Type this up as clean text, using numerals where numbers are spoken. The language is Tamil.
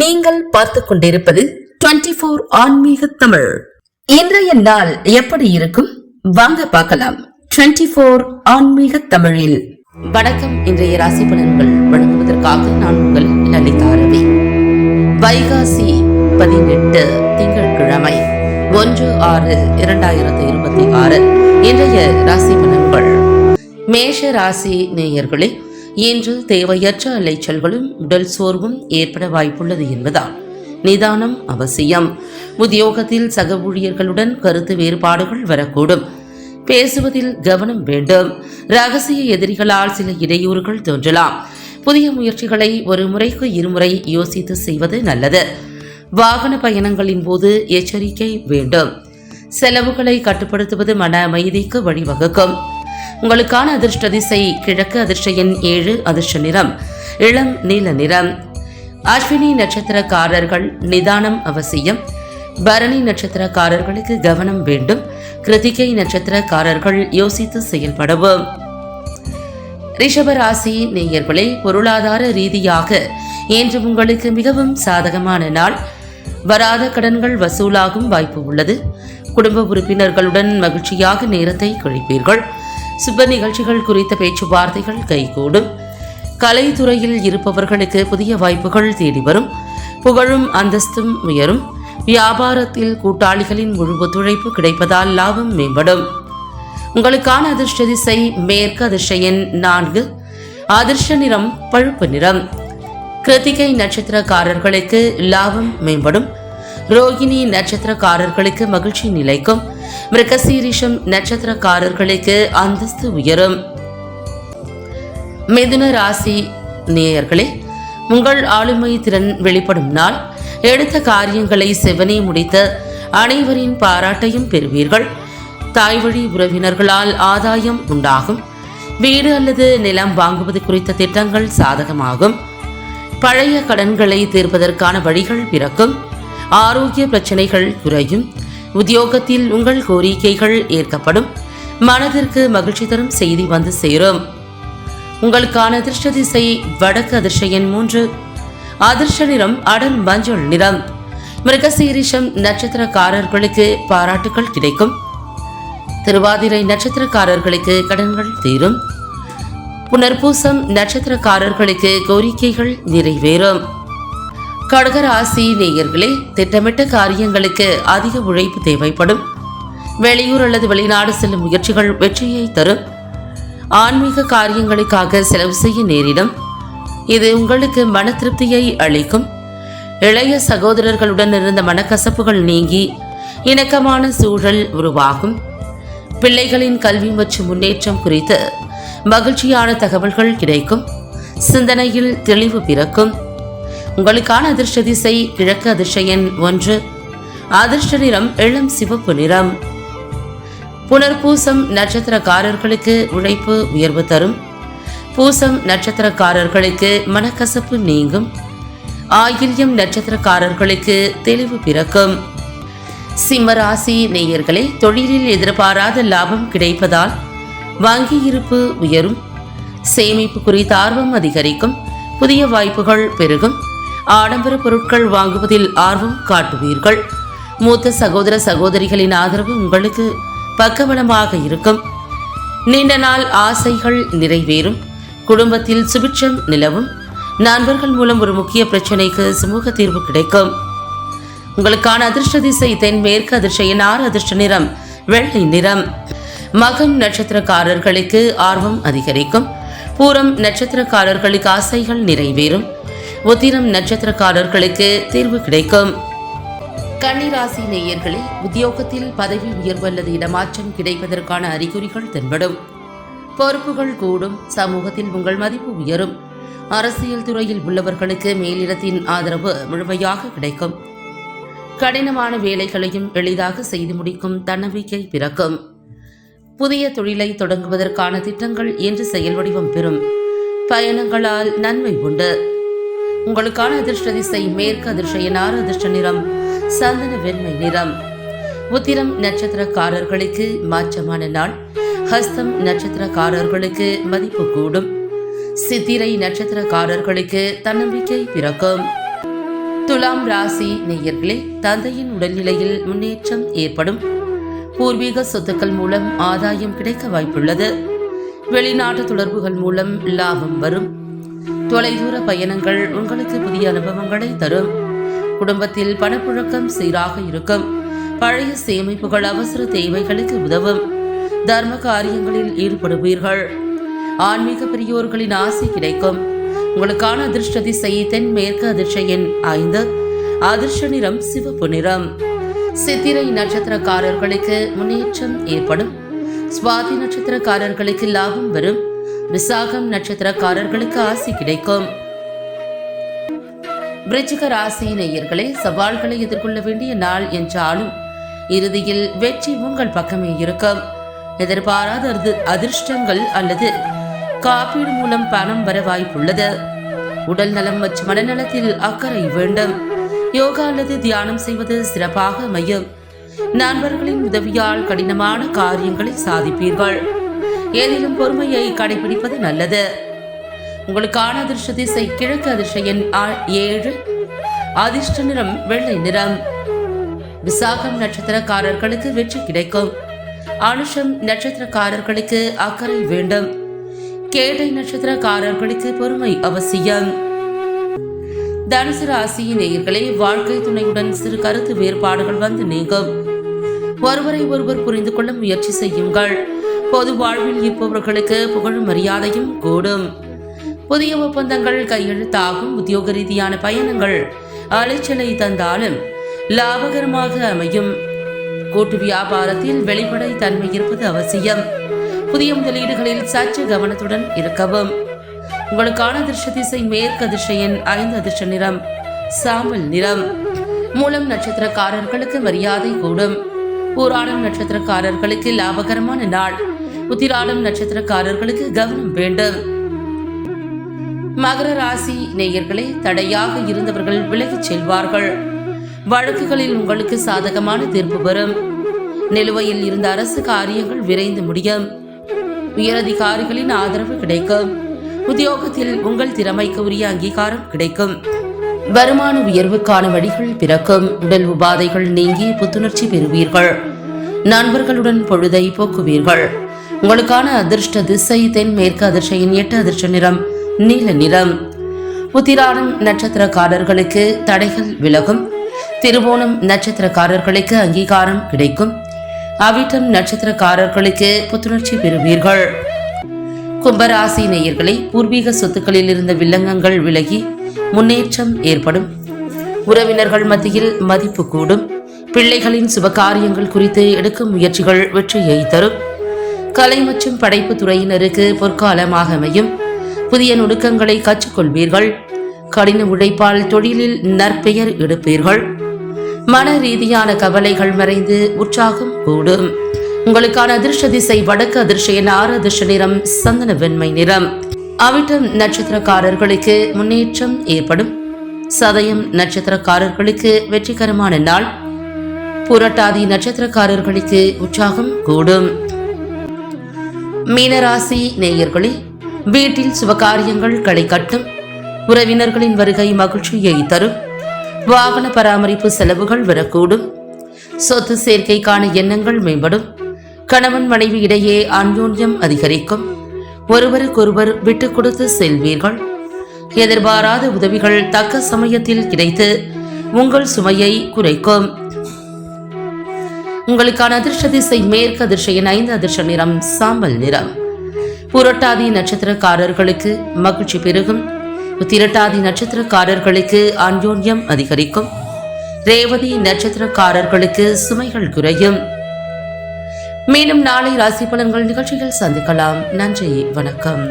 நீங்கள் பார்த்துக் கொண்டிருப்பது 24 ஆன்மீக தமிழ். இன்றைய நாள் எப்படி இருக்கும் வாங்க பார்க்கலாம். 24 ஆன்மீக தமிழில் வணக்கம். இன்றைய ராசி பலன்கள் வழங்குவதற்காக நான் உங்கள் லலிதா ரவி. வைகாசி 18 திங்கட்கிழமை 1/6/2026 இன்றைய ராசி பலன்கள். மேஷ ராசி நேயர்களே, இன்று தேவையற்ற அலைச்சல்களும் உடல் சோர்வும் ஏற்பட வாய்ப்புள்ளது என்பதால் நிதானம் அவசியம். உத்தியோகத்தில் சக ஊழியர்களுடன் கருத்து வேறுபாடுகள் வரக்கூடும். பேசுவதில் கவனம் வேண்டும். ரகசிய எதிரிகளால் சில இடையூறுகள் தோன்றலாம். புதிய முயற்சிகளை ஒரு முறைக்கு இருமுறை யோசித்து செய்வது நல்லது. வாகன பயணங்களின் போது எச்சரிக்கை வேண்டும். செலவுகளை கட்டுப்படுத்துவது மன அமைதிக்கு வழிவகுக்கும். உங்களுக்கான அதிர்ஷ்ட திசை கிழக்கு, அதிர்ஷ்ட எண் 7, அதிர்ஷ்ட நிறம் இளம் நீல நிறம். அஸ்வினி நட்சத்திரக்காரர்கள் நிதானம் அவசியம். பரணி நட்சத்திரக்காரர்களுக்கு கவனம் வேண்டும். கிருத்திகை நட்சத்திரக்காரர்கள் யோசித்து செயல்படவும். ரிஷபராசி நேயர்களே, பொருளாதார ரீதியாக இன்று உங்களுக்கு மிகவும் சாதகமான நாள். வராத கடன்கள் வசூலாகும் வாய்ப்பு உள்ளது. குடும்ப உறுப்பினர்களுடன் மகிழ்ச்சியாக நேரத்தை கழிப்பீர்கள். சுப நிகழ்ச்சிகள் குறித்த பேச்சுவார்த்தைகள் கைகூடும். கலைத்துறையில் இருப்பவர்களுக்கு புதிய வாய்ப்புகள் தேடி வரும். புகழும் அந்தஸ்தும் உயரும். வியாபாரத்தில் கூட்டாளிகளின் முழு ஒத்துழைப்பு கிடைப்பதால் லாபம் மேம்படும். உங்களுக்கான அதிர்ஷ்ட திசை மேற்கு, அதிர்ஷ்ட எண் 4, அதிர்ஷ்ட நிறம் பழுப்பு நிறம். கிருத்திகை நட்சத்திரக்காரர்களுக்கு லாபம் மேம்படும். ரோகிணி நட்சத்திரக்காரர்களுக்கு மகிழ்ச்சி நிலைக்கும். மிருகசீரிஷம் நட்சத்திரக்காரர்களுக்கு அந்தஸ்து உயரும். மிதுன ராசி நேயர்களே, உங்கள் ஆளுமை திறன் வெளிப்படும் நாள். எடுத்த காரியங்களை செவனே முடித்த அனைவரின் பாராட்டையும் பெறுவீர்கள். தாய்வழி உறவினர்களால் ஆதாயம் உண்டாகும். வீடு அல்லது நிலம் வாங்குவது குறித்த திட்டங்கள் சாதகமாகும். பழைய கடன்களை தீர்ப்பதற்கான வழிகள் பிறக்கும். ஆரோக்கிய பிரச்சனைகள் குறையும். உத்தியோகத்தில் உங்கள் கோரிக்கைகள் ஏற்கப்படும். மனதிற்கு மகிழ்ச்சி தரும் செய்தி வந்து சேரும். உங்களுக்கான அதிர்ஷ்ட திசை வடக்கு, அதிர்ஷ்ட எண் 3, அதிர்ஷ்ட நிறம் அடர் மஞ்சள் நிறம். மிருகசீரிஷம் நட்சத்திரக்காரர்களுக்கு பாராட்டுகள் கிடைக்கும். திருவாதிரை நட்சத்திரக்காரர்களுக்கு கடன்கள் தீரும். புனர்பூசம் நட்சத்திரக்காரர்களுக்கு கோரிக்கைகள் நிறைவேறும். கடகராசி நேயர்களே, திட்டமிட்ட காரியங்களுக்கு அதிக உழைப்பு தேவைப்படும். வெளியூர் அல்லது வெளிநாடு செல்லும் முயற்சிகள் வெற்றியை தரும். ஆன்மீக காரியங்களுக்காக செலவு செய்ய நேரிடும். இது உங்களுக்கு மன திருப்தியை அளிக்கும். இளைய சகோதரர்களுடன் இருந்த மனக்கசப்புகள் நீங்கி இணக்கமான சூழல் உருவாகும். பிள்ளைகளின் கல்வி மற்றும் முன்னேற்றம் குறித்து மகிழ்ச்சியான தகவல்கள் கிடைக்கும். சிந்தனையில் தெளிவு பிறக்கும். உங்களுக்கான அதிர்ஷ்ட திசை கிழக்கு, அதிர்ஷ்ட எண் 1, அதிர்ஷ்ட நிறம் இளம் சிவப்பு நிறம். புனர்பூசம் நட்சத்திரக்காரர்களுக்கு உழைப்பு உயர்வு தரும். பூசம் நட்சத்திரக்காரர்களுக்கு மனக்கசப்பு நீங்கும். ஆயில்யம் நட்சத்திரக்காரர்களுக்கு தெளிவு பிறக்கும். சிம்மராசி நேயர்களே, தொழிலில் எதிர்பாராத லாபம் கிடைப்பதால் வங்கி இருப்பு உயரும். சேமிப்பு குறித்த ஆர்வம் அதிகரிக்கும். புதிய வாய்ப்புகள் பெருகும். ஆடம்பர பொருட்கள் வாங்குவதில் ஆர்வம் காட்டுவீர்கள். மூத்த சகோதர சகோதரிகளின் ஆதரவு உங்களுக்கு பக்கபலமாக இருக்கும். நீண்ட நாள் ஆசைகள் நிறைவேறும். குடும்பத்தில் சுபிட்சம் நிலவும். நண்பர்கள் மூலம் ஒரு முக்கிய பிரச்சனைக்கு சுமூக தீர்வு கிடைக்கும். உங்களுக்கான அதிர்ஷ்ட திசை தென்மேற்கு, அதிர்ஷ்ட எண் 6, அதிர்ஷ்ட நிறம் வெள்ளை நிறம். மகம் நட்சத்திரக்காரர்களுக்கு ஆர்வம் அதிகரிக்கும். பூரம் நட்சத்திரக்காரர்களுக்கு ஆசைகள் நிறைவேறும். உத்திரம் நட்சத்திரக்காரர்களுக்கு தீர்வு கிடைக்கும். கன்னிராசி நேயர்களே, உத்தியோகத்தில் பதவி உயர்வு அல்லது இடமாற்றம் கிடைப்பதற்கான அறிகுறிகள் தென்படும். பொறுப்புகள் கூடும். சமூகத்தில் உங்கள் மதிப்பு உயரும். அரசியல் துறையில் உள்ளவர்களுக்கு மேலிடத்தின் ஆதரவு முழுமையாக கிடைக்கும். கடினமான வேலைகளையும் எளிதாக செய்து முடிக்கும் தன்னம்பிக்கை பிறக்கும். புதிய தொழிலை தொடங்குவதற்கான திட்டங்கள் இன்று செயல் வடிவம் பெறும். பயணங்களால் நன்மை உண்டு. உங்களுக்கான அதிர்ஷ்ட திசை மேற்கு, அதிர்ஷ்ட எண் 6, அதிர்ஷ்ட நிறம் சந்தன வெண்மை நிறம். உத்திரம் நட்சத்திரக்காரர்களுக்கு மாற்றமான நாள். ஹஸ்தம் நட்சத்திரக்காரர்களுக்கு மதிப்பு கூடும். சித்திரை நட்சத்திரக்காரர்களுக்கு தன்னம்பிக்கை பிறக்கும். துலாம் ராசி நேயர்களே, தந்தையின் உடல்நிலையில் முன்னேற்றம் ஏற்படும். பூர்வீக சொத்துக்கள் மூலம் ஆதாயம் கிடைக்க வாய்ப்புள்ளது. வெளிநாட்டு தொடர்புகள் மூலம் லாபம் வரும். தொலைதூர பயணங்கள் உங்களுக்கு புதிய அனுபவங்களை தரும். குடும்பத்தில் பணப்புழக்கம் சீராக இருக்கும். பழைய சேமிப்புகள் அவசர தேவைகளுக்கு உதவும். தர்ம காரியங்களில் ஈடுபடுவீர்கள். ஆன்மீக பெரியோர்களின் ஆசை கிடைக்கும். உங்களுக்கான அதிர்ஷ்ட திசை தென்மேற்கு, அதிர்ஷ்ட எண் 5, அதிர்ஷ்ட நிறம் சிவப்பு நிறம். சித்திரை நட்சத்திரக்காரர்களுக்கு முன்னேற்றம் ஏற்படும். சுவாதி நட்சத்திரக்காரர்களுக்கு லாபம் வரும். விசாகம் நட்சத்திரக்காரர்களுக்கு ஆசை கிடைக்கும். விருச்சிக ராசி நேயர்களே, சவால்களை எதிர்கொள்ள வேண்டிய நாள் என்றாலும் இறுதியில் வெற்றி உங்கள் பக்கமே இருக்கும். எதிர்பாராத அதிர்ஷ்டங்கள் அல்லது காப்பீடு மூலம் பணம் வர வாய்ப்புள்ளது. உடல் நலம் மற்றும் மனநலத்தில் அக்கறை வேண்டும். யோகா அல்லது தியானம் செய்வது சிறப்பாக அமையும். நண்பர்களின் உதவியால் கடினமான காரியங்களை சாதிப்பீர்கள். ஏதிலும் பொறுமையை கடைபிடிப்பது நல்லது. உங்களுக்கான அதிர்ஷ்ட திசை கிழக்கு, அதிர்ஷ்ட எண் 7, அதிர்ஷ்ட நிறம் வெள்ளை நிறம். விசாகம் நட்சத்திரக்காரர்களுக்கு வெற்றி கிடைக்கும். அனுஷம் நட்சத்திரக்காரர்களுக்கு அக்கறை வேண்டும். கேட்டை நட்சத்திரக்காரர்களுக்கு பொறுமை அவசியம். தனுசு ராசி நேயர்களே, வாழ்க்கை துணையுடன் சிறு கருத்து வேறுபாடுகள் வந்து நீங்கும். ஒருவரை ஒருவர் புரிந்து கொள்ள முயற்சி செய்யுங்கள். பொது வாழ்வில் இருப்பவர்களுக்கு புகழும் மரியாதையும் கூடும். புதிய ஒப்பந்தங்கள் கையெழுத்தாகும். உத்தியோக ரீதியான பயணங்கள் அலைச்சலை தந்தாலும் லாபகரமாக அமையும். கூட்டு வியாபாரத்தில் வெளிப்படை தன்மை இருப்பது அவசியம். புதிய முதலீடுகளில் சற்று கவனத்துடன் இருக்கவும். உங்களுக்கான அதிர்ஷ்ட திசை மேற்கு, அதிர்ஷ்ட எண் 5, அதிர்ஷ்ட நிறம் சாம்பல் நிறம். மூலம் நட்சத்திரக்காரர்களுக்கு மரியாதை கூடும். பூராடம் நட்சத்திரக்காரர்களுக்கு லாபகரமான நாள். உத்திராடம் நட்சத்திரக்காரர்களுக்கு கவனம் வேண்டும். மகர ராசி நேயர்களே, தடையாக இருந்தவர்கள் விலகிச் செல்வார்கள். வழக்குகளில் உங்களுக்கு சாதகமான தீர்ப்பு வரும். நிலுவையில் இருந்த அரசு காரியங்கள் விரைந்து முடியும். உயரதிகாரிகளின் ஆதரவு கிடைக்கும். உத்தியோகத்தில் உங்கள் திறமைக்கு உரிய அங்கீகாரம் கிடைக்கும். வருமான உயர்வுக்கான வழிகள் பிறக்கும். உடல் உபாதைகள் நீங்கி புத்துணர்ச்சி பெறுவீர்கள். நண்பர்களுடன் பொழுதை போக்குவீர்கள். உங்களுக்கான அதிர்ஷ்ட திசை தென்மேற்கு, அதிர்ஷ்ட எண் 8, அதிர்ஷ்ட நிறம் நீல நிறம். உத்திராடம் நட்சத்திரக்காரர்களுக்கு தடைகள் விலகும். திருவோணம் நட்சத்திரக்காரர்களுக்கு அங்கீகாரம் கிடைக்கும். அவிட்டம் நட்சத்திரக்காரர்களுக்கு புத்துணர்ச்சி பெறுவீர்கள். கும்பராசி நேயர்களை, பூர்வீக சொத்துக்களில் இருந்த வில்லங்கங்கள் விலகி முன்னேற்றம் ஏற்படும். உறவினர்கள் மத்தியில் மதிப்பு கூடும். பிள்ளைகளின் சுபகாரியங்கள் குறித்து எடுக்கும் முயற்சிகள் வெற்றியை தரும். கலை மற்றும் படைப்பு துறையினருக்கு பொற்காலமாக அமையும். புதிய நுணுக்கங்களை கற்றுக்கொள்வீர்கள். கடின உழைப்பால் தொழிலில் நற்பெயர் எடுப்பீர்கள். மன ரீதியான கவலைகள் மறைந்து உற்சாகம் கூடும். உங்களுக்கான அதிர்ஷ்ட திசை வடக்கு, அதிர்ஷ்ட எண் 6, அதிர்ஷ்ட நிறம் சந்தன வெண்மை நிறம். அவிட்டம் நட்சத்திரக்காரர்களுக்கு முன்னேற்றம் ஏற்படும். சதயம் நட்சத்திரக்காரர்களுக்கு வெற்றிகரமான நாள். புரட்டாதி நட்சத்திரக்காரர்களுக்கு உற்சாகம் கூடும். மீனராசி நேயர்களே, வீட்டில் சுபகாரியங்கள் களை கட்டும். உறவினர்களின் வருகை மகிழ்ச்சியை தரும். வாகன பராமரிப்பு செலவுகள் வரக்கூடும். சொத்து சேர்க்கைக்கான எண்ணங்கள் மேம்படும். கணவன் மனைவி இடையே அன்யோன்யம் அதிகரிக்கும். ஒருவருக்கொருவர் விட்டுக் கொடுத்து செல்வீர்கள். எதிர்பாராத உதவிகள் தக்க சமயத்தில் கிடைத்து உங்கள் சுமையை குறைக்கும். உங்களுக்கான அதிர்ஷ்ட திசை மேற்கு, அதிர்ஷ்ட எண் 5, அதிர்ஷ்ட நிறம் சாம்பல் நிறம். புரட்டாதி நட்சத்திரக்காரர்களுக்கு மகிழ்ச்சி பெருகும். உத்திரட்டாதி நட்சத்திரக்காரர்களுக்கு அன்யோன்யம் அதிகரிக்கும். ரேவதி நட்சத்திரக்காரர்களுக்கு சுமைகள் குறையும். மீண்டும் நாளை ராசி பலன்கள் நிகழ்ச்சியில் சந்திக்கலாம். நன்றி, வணக்கம்.